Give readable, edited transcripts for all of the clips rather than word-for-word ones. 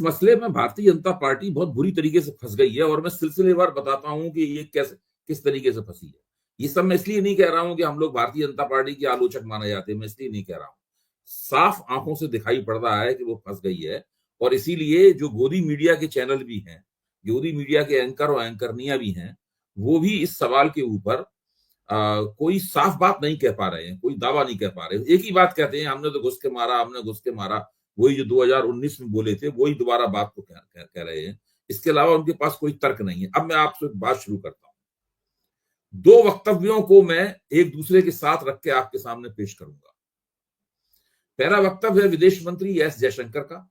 मसले में भारतीय जनता पार्टी बहुत बुरी तरीके से फंस गई है, और मैं सिलसिलेवार बताता हूं कि ये कैसे किस तरीके से फंसी है। ये सब मैं इसलिए नहीं कह रहा हूं कि हम लोग भारतीय जनता पार्टी के आलोचक माने जाते हैं, मैं इसलिए नहीं कह रहा हूं। साफ आंखों से दिखाई पड़ रहा है कि वो फंस गई है, और इसीलिए जो गोदी मीडिया के चैनल भी हैं, गोदी मीडिया के एंकर और एंकरनियां भी हैं, वो भी इस सवाल के ऊपर कोई साफ बात नहीं कह पा रहे हैं, कोई दावा नहीं कह पा रहे। एक ही बात कहते हैं, हमने तो घुस के मारा, हमने घुस के मारा। वही जो 2019 में बोले थे, वही दोबारा बात को कह रहे हैं। इसके अलावा उनके पास कोई तर्क नहीं है। अब मैं आपसे बात शुरू करता हूं। दो वक्तव्यों को मैं एक दूसरे के साथ रख के आपके सामने पेश करूंगा। पहला वक्तव्य है विदेश मंत्री एस जयशंकर का,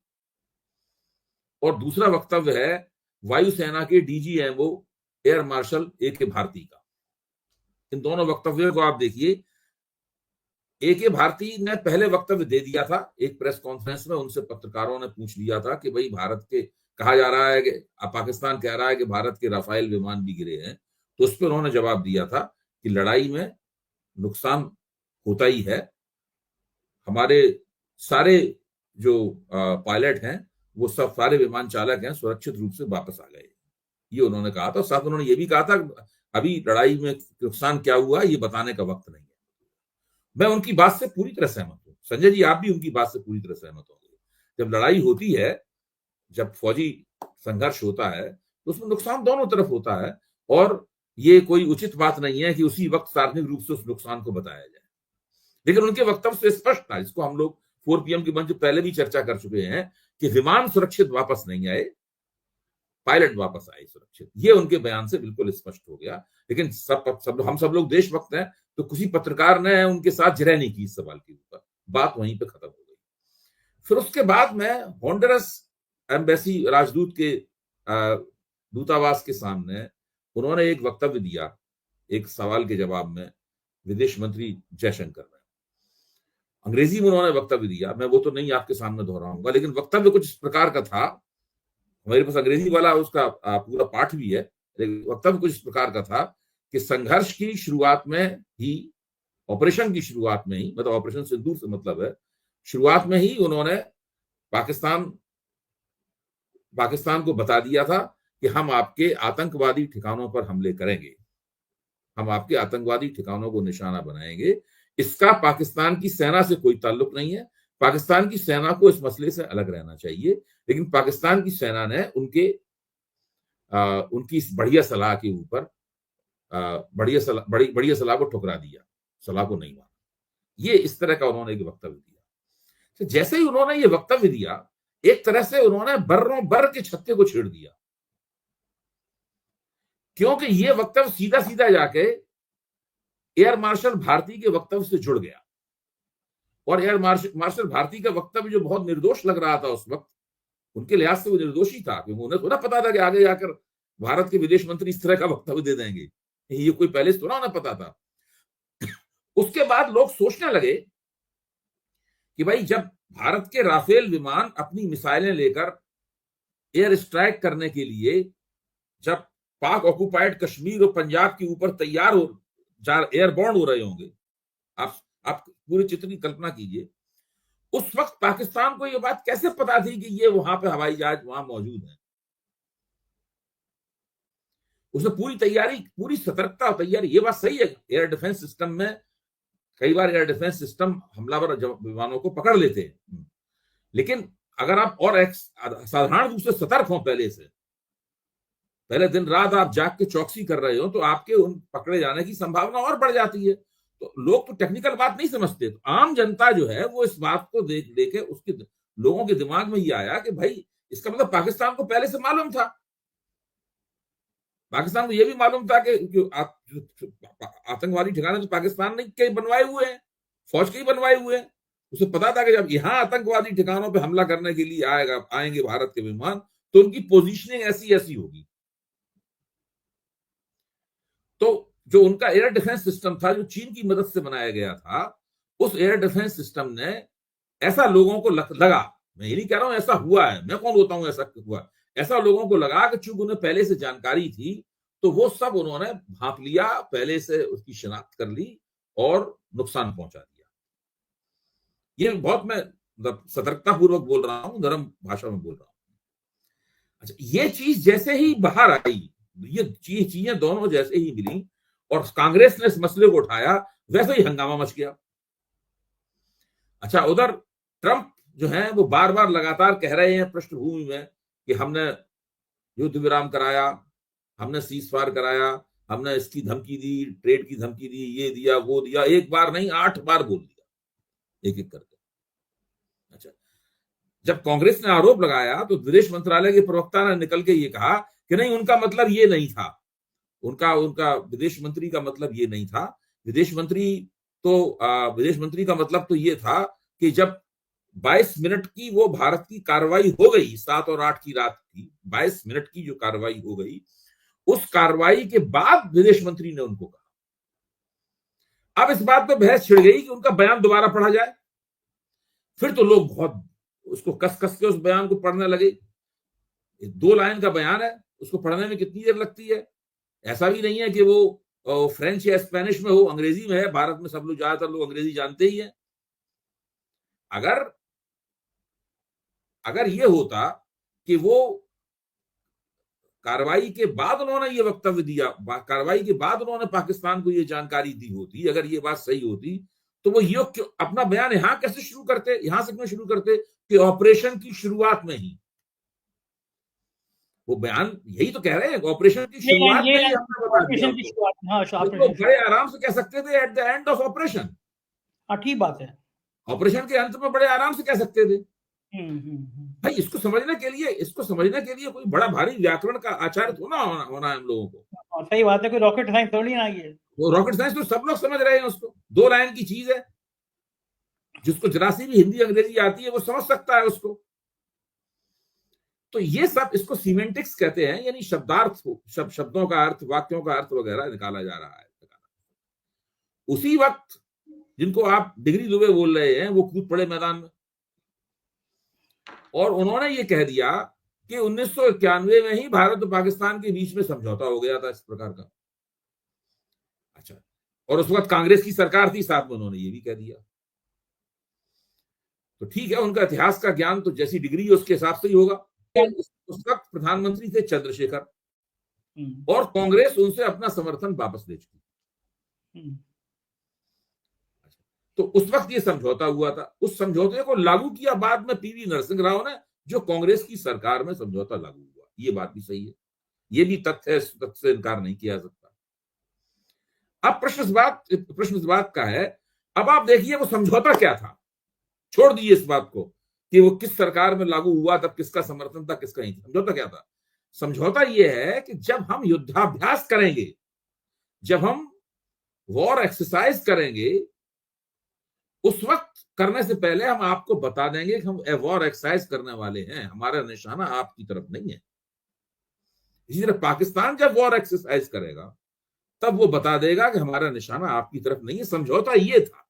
और दूसरा वक्तव्य है वायुसेना के DGMO air marshal A K. Bharti का। इन दोनों वक्तव्यों को आप देखिए। ए.के. भारती ने पहले वक्तव्य दे दिया था एक प्रेस कॉन्फ्रेंस में। उनसे पत्रकारों ने पूछ लिया था कि भाई भारत के, कहा जा रहा है कि पाकिस्तान कह रहा है कि भारत के राफेल विमान भी गिरे हैं, तो उस पर उन्होंने जवाब दिया था कि लड़ाई में नुकसान होता ही है, हमारे सारे जो पायलट हैं, वो सब सारे विमान चालक हैं, सुरक्षित रूप से वापस आ गए, ये उन्होंने कहा था। साथ उन्होंने ये भी कहा था अभी लड़ाई में नुकसान क्या हुआ ये बताने का वक्त नहीं है। मैं उनकी बात से पूरी तरह सहमत हूं। संजय जी, आप भी उनकी बात से पूरी तरह सहमत होंगे। जब लड़ाई होती है, जब फौजी संघर्ष होता है, तो उसमें नुकसान दोनों तरफ होता है, और ये कोई उचित बात नहीं है कि उसी वक्त सार्वजनिक रूप से उस नुकसान को बताया जाए। लेकिन उनके वक्तव्य से स्पष्ट था, जिसको हम लोग 4 PM के मंच पहले भी चर्चा कर चुके हैं, कि विमान सुरक्षित वापस नहीं आए, पायलट वापस आए सुरक्षित। ये उनके बयान से बिल्कुल स्पष्ट हो गया। लेकिन हम सब लोग देशभक्त हैं, तो किसी पत्रकार ने उनके साथ जिरह नहीं की इस सवाल के ऊपर, बात वहीं पे खत्म हो गई। फिर उसके बाद में होंडुरस एम्बेसी, राजदूत के दूतावास के सामने उन्होंने एक वक्तव्य दिया, एक सवाल के जवाब में, विदेश मंत्री जयशंकर ने अंग्रेजी में उन्होंने वक्तव्य दिया। मैं वो तो नहीं आपके सामने दोहराऊंगा, लेकिन वक्तव्य कुछ इस प्रकार का था। मेरे पास अंग्रेजी वाला उसका पूरा पाठ भी है। वक्तव्य कुछ इस प्रकार का था कि संघर्ष की शुरुआत में ही, ऑपरेशन की शुरुआत में ही, मतलब ऑपरेशन सिंदूर से मतलब है, शुरुआत में ही उन्होंने पाकिस्तान को बता दिया था कि हम आपके आतंकवादी ठिकानों पर हमले करेंगे, हम आपके आतंकवादी ठिकानों को निशाना बनाएंगे। इसका पाकिस्तान की सेना से कोई ताल्लुक नहीं है। पाकिस्तान की सेना को इस मसले से अलग रहना चाहिए। लेकिन पाकिस्तान की सेना ने उनकी इस बढ़िया सलाह के ऊपर बढ़िया सलाह को ठुकरा दिया, सलाह को नहीं माना। ये इस तरह का उन्होंने एक वक्तव्य दिया। तो जैसे ही उन्होंने ये वक्तव्य दिया, एक तरह से उन्होंने बर्रों बर के छत्ते को छेड़ दिया, क्योंकि ये वक्तव्य सीधा सीधा जाके एयर मार्शल भारती के वक्तव्य से जुड़ गया। और एयर मार्शल भारती का वक्तव्य जो बहुत निर्दोष लग रहा था उस वक्त, उनके लिहाज से वो निर्दोषी था, क्योंकि उन्हें थोड़ा पता था कि आगे जाकर भारत के विदेश मंत्री इस तरह का वक्तव्य दे देंगे। ये कोई पहले से थोड़ा उन्हें पता था। उसके बाद लोग सोचने लगे कि भाई, जब भारत के राफेल विमान अपनी मिसाइलें लेकर एयर स्ट्राइक करने के लिए, जब पाक ऑक्युपाइड कश्मीर और पंजाब के ऊपर तैयार हो, एयरबॉर्न हो रहे होंगे, आप पूरे चित्र की कल्पना कीजिए। उस वक्त पाकिस्तान को यह बात कैसे पता थी कि ये वहां पे हवाई जहाज वहां मौजूद है? उसने पूरी तैयारी, पूरी सतर्कता और तैयारी, ये बात सही है। एयर डिफेंस सिस्टम में कई बार एयर डिफेंस सिस्टम हमलावर विमानों को पकड़ लेते हैं, लेकिन अगर आप और साधारण रूप से सतर्क हो, पहले दिन रात आप जाग के चौकसी कर रहे हो, तो आपके उन पकड़े जाने की संभावना और बढ़ जाती है। तो लोग तो टेक्निकल बात नहीं समझते। तो आम जनता जो है वो इस बात को देखे उसके लोगों के दिमाग में ये आया कि भाई, इसका मतलब पाकिस्तान को पहले से मालूम था, पाकिस्तान को यह भी मालूम था कि आतंकवादी ठिकाने तो पाकिस्तान ने के बनवाए हुए हैं, फौज के ही बनवाए हुए हैं। उसे पता था कि जब यहां आतंकवादी ठिकानों पर हमला करने के लिए आएंगे भारत के विमान, तो उनकी पोजीशनिंग ऐसी ऐसी होगी। तो जो उनका एयर डिफेंस सिस्टम था, जो चीन की मदद से बनाया गया था, उस एयर डिफेंस सिस्टम ने ऐसा लोगों को लगा, मैं ये नहीं कह रहा हूं ऐसा हुआ है, मैं कौन होता हूं ऐसा हुआ, ऐसा लोगों को लगा कि चूंकि उन्हें पहले से जानकारी थी, तो वो सब उन्होंने भांप लिया, पहले से उसकी शिनाख्त कर ली और नुकसान पहुंचा दिया। ये बहुत मैं सतर्कता पूर्वक बोल रहा हूं, नरम भाषा में बोल रहा हूं। अच्छा, ये चीज जैसे ही बाहर आई, ये चीजें दोनों जैसे ही मिली और कांग्रेस ने इस मसले को उठाया, वैसे ही हंगामा मच गया। अच्छा, उधर ट्रंप जो है वो बार बार लगातार कह रहे हैं पृष्ठभूमि में कि हमने युद्ध विराम कराया, हमने सीज फायर कराया, हमने इसकी धमकी दी, ट्रेड की धमकी दी, ये दिया वो दिया, एक बार नहीं 8 बार बोल दिया एक एक करके। अच्छा, जब कांग्रेस ने आरोप लगाया तो विदेश मंत्रालय के प्रवक्ता ने निकल के ये कहा कि नहीं, उनका मतलब ये नहीं था, उनका उनका विदेश मंत्री का मतलब ये नहीं था। विदेश मंत्री का मतलब तो ये था कि जब 22 मिनट की वो भारत की कार्रवाई हो गई, 7 और 8 की रात की 22 मिनट की जो कार्रवाई हो गई, उस कार्रवाई के बाद विदेश मंत्री ने उनको कहा। अब इस बात पर बहस छिड़ गई कि उनका बयान दोबारा पढ़ा जाए। फिर तो लोग बहुत उसको कस कस के उस बयान को पढ़ने लगे। 2 लाइन का बयान है, उसको पढ़ने में कितनी देर लगती है? ऐसा भी नहीं है कि वो फ्रेंच या स्पेनिश में हो, अंग्रेजी में है। भारत में सब लोग, ज्यादातर लोग अंग्रेजी जानते ही हैं। अगर अगर ये होता कि वो कार्रवाई के बाद उन्होंने ये वक्तव्य दिया, कार्रवाई के बाद उन्होंने पाकिस्तान को ये जानकारी दी होती, अगर ये बात सही होती, तो वो ये क्यों अपना बयान यहां कैसे शुरू करते, यहां से क्यों शुरू करते कि ऑपरेशन की शुरुआत में ही? वो बयान यही तो कह रहे हैं, ऑपरेशन की शुरुआत में ही हमने बता दिया ऑपरेशन की शुरुआत। हाँ, तो बड़े आराम से कह सकते थे at the end of operation. हाँ, ठीक बात है। ऑपरेशन के अंत में बड़े आराम से कह सकते थे। भाई, इसको समझने के लिए कोई बड़ा भारी व्याकरण का आचार्य थोड़ा होना है हम लोगों को। सही बात है, कोई रॉकेट साइंस थोड़ी ना है। वो रॉकेट साइंस तो सब लोग समझ रहे हैं उसको, 2 लाइन की चीज है, जिसको जरा सी भी हिंदी अंग्रेजी आती है वो समझ सकता है उसको। तो ये सब, इसको सीमेंटिक्स कहते हैं, यानी शब्दार्थ, शब्दों का अर्थ, वाक्यों का अर्थ वगैरह निकाला जा रहा है। उसी वक्त जिनको आप डिग्री दुबे बोल रहे हैं वो कूद पड़े मैदान में, और उन्होंने ये कह दिया कि 1991 में ही भारत और पाकिस्तान के बीच में समझौता हो गया था इस प्रकार का। अच्छा, और उस वक्त कांग्रेस की सरकार थी, साथ में उन्होंने ये भी कह दिया। तो ठीक है, उनका इतिहास का ज्ञान तो जैसी डिग्री उसके हिसाब से ही होगा। उस वक्त प्रधानमंत्री थे चंद्रशेखर, और कांग्रेस उनसे अपना समर्थन वापस ले चुकी। तो उस वक्त ये समझौता हुआ था, उस समझौते को लागू किया बाद में पीवी नरसिंह राव ने, जो कांग्रेस की सरकार में समझौता लागू हुआ। ये बात भी सही है, ये भी तथ्य है, तथ्य से इनकार नहीं किया सकता। अब प्रश्न इस बात का है, अब आप देखिए वो समझौता क्या था। छोड़ दीजिए इस बात को कि वो किस सरकार में लागू हुआ, तब किसका समर्थन था, किसका नहीं। समझौता क्या था? समझौता ये है कि जब हम युद्धाभ्यास करेंगे, जब हम वॉर एक्सरसाइज करेंगे, उस वक्त करने से पहले हम आपको बता देंगे कि हम वॉर एक्सरसाइज करने वाले हैं, हमारा निशाना आपकी तरफ नहीं है। इसी तरह पाकिस्तान जब वॉर एक्सरसाइज करेगा, तब वो बता देगा कि हमारा निशाना आपकी तरफ नहीं है। समझौता ये था।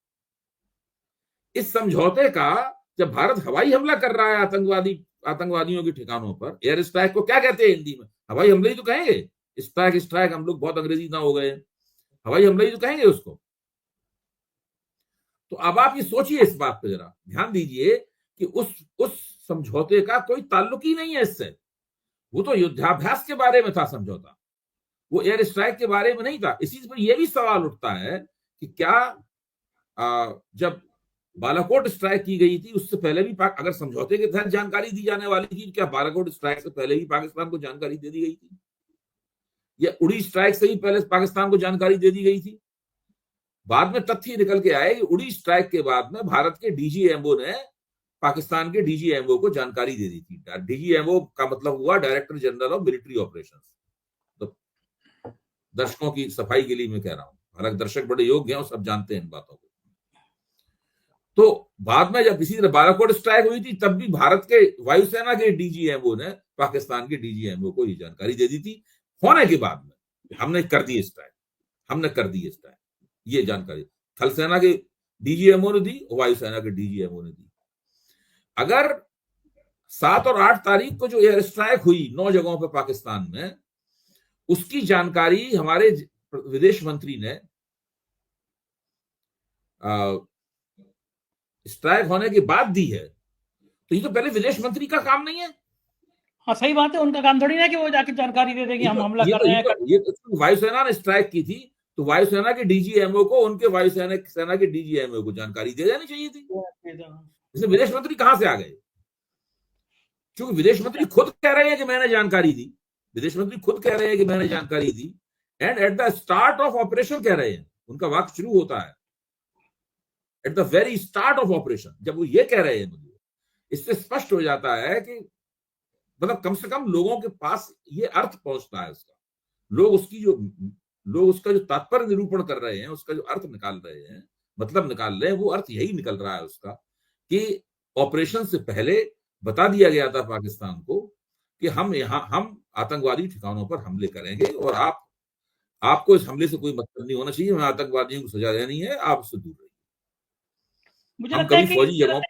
इस समझौते का, जब भारत हवाई हमला कर रहा है आतंकवादियों के ठिकानों पर, एयर स्ट्राइक को क्या कहते हैं हिंदी में? हवाई हमले ही तो कहेंगे। स्ट्राइक हम लोग बहुत अंग्रेजी ना हो गए, हवाई हमले ही तो कहेंगे उसको। तो अब आप ये सोचिए, इस बात पे जरा ध्यान दीजिए कि उस समझौते का कोई ताल्लुक ही नहीं है इससे। वो तो युद्धाभ्यास के बारे में था समझौता, वो एयर स्ट्राइक के बारे में नहीं था। इसी पर यह भी सवाल उठता है कि क्या जब बालाकोट स्ट्राइक की गई थी, उससे पहले भी अगर समझौते के तहत जानकारी दी जाने वाली थी, क्या बालाकोट स्ट्राइक से पहले भी पाकिस्तान को जानकारी दे दी गई थी, या उड़ी स्ट्राइक से ही पहले पाकिस्तान को जानकारी दे दी गई थी? बाद में तथ्य निकल के आए कि उड़ी स्ट्राइक के बाद में भारत के डीजीएमओ ने पाकिस्तान के डीजीएमओ को जानकारी दे दी थी। डीजीएमओ का मतलब हुआ director general of military operations. तो दर्शकों की सफाई के लिए मैं कह रहा हूं, हालांकि दर्शक बड़े योग्य हैं और सब जानते हैं इन बातों को। तो बाद में जब इसी तरह बालाकोट स्ट्राइक हुई थी, तब भी भारत के वायुसेना के डीजीएमओ ने पाकिस्तान के डीजीएमओ को ये जानकारी दे दी थी, होने के बाद में हमने कर दी स्ट्राइक, ये जानकारी थल सेना के डीजीएमओ ने दी, वायुसेना के डीजीएमओ ने दी। अगर 7 और 8 तारीख को जो एयर स्ट्राइक हुई 9 जगहों पर पाकिस्तान में, उसकी जानकारी हमारे विदेश मंत्री ने स्ट्राइक होने के बाद दी है, तो ये तो पहले विदेश मंत्री का काम नहीं है? हाँ सही बात है, उनका काम थोड़ी ना कि वो जाके जानकारी दे देगी हम हमला कर रहे हैं। ये तो वायुसेना ने स्ट्राइक की थी, तो वायुसेना के डीजीएमओ को उनके वायुसेना सेना के डीजीएमओ को जानकारी दे देनी चाहिए थी। इसमें विदेश मंत्री कहां से आ गए? क्योंकि विदेश मंत्री खुद कह रहे हैं कि मैंने जानकारी दी, विदेश मंत्री खुद कह रहे हैं कि मैंने जानकारी दी, and at the start of operation कह रहे हैं, उनका वाक्य शुरू होता है at the very start of operation, जब वो ये कह रहे हैं, मुझे इससे स्पष्ट हो जाता है कि मतलब कम से कम लोगों के पास ये अर्थ पहुंचता है उसका, लोग उसका जो तात्पर्य निरूपण कर रहे हैं, उसका जो अर्थ निकाल रहे हैं, मतलब निकाल रहे हैं, वो अर्थ यही निकल रहा है उसका कि ऑपरेशन से पहले बता दिया गया था पाकिस्तान को कि हम आतंकवादी ठिकानों पर हमले करेंगे और आपको इस हमले से कोई मतलब नहीं होना चाहिए, हमें आतंकवादियों को सजा देनी है, आप उससे दूर रहिए, मुझे हम लगता है कभी कि फौजी जगहों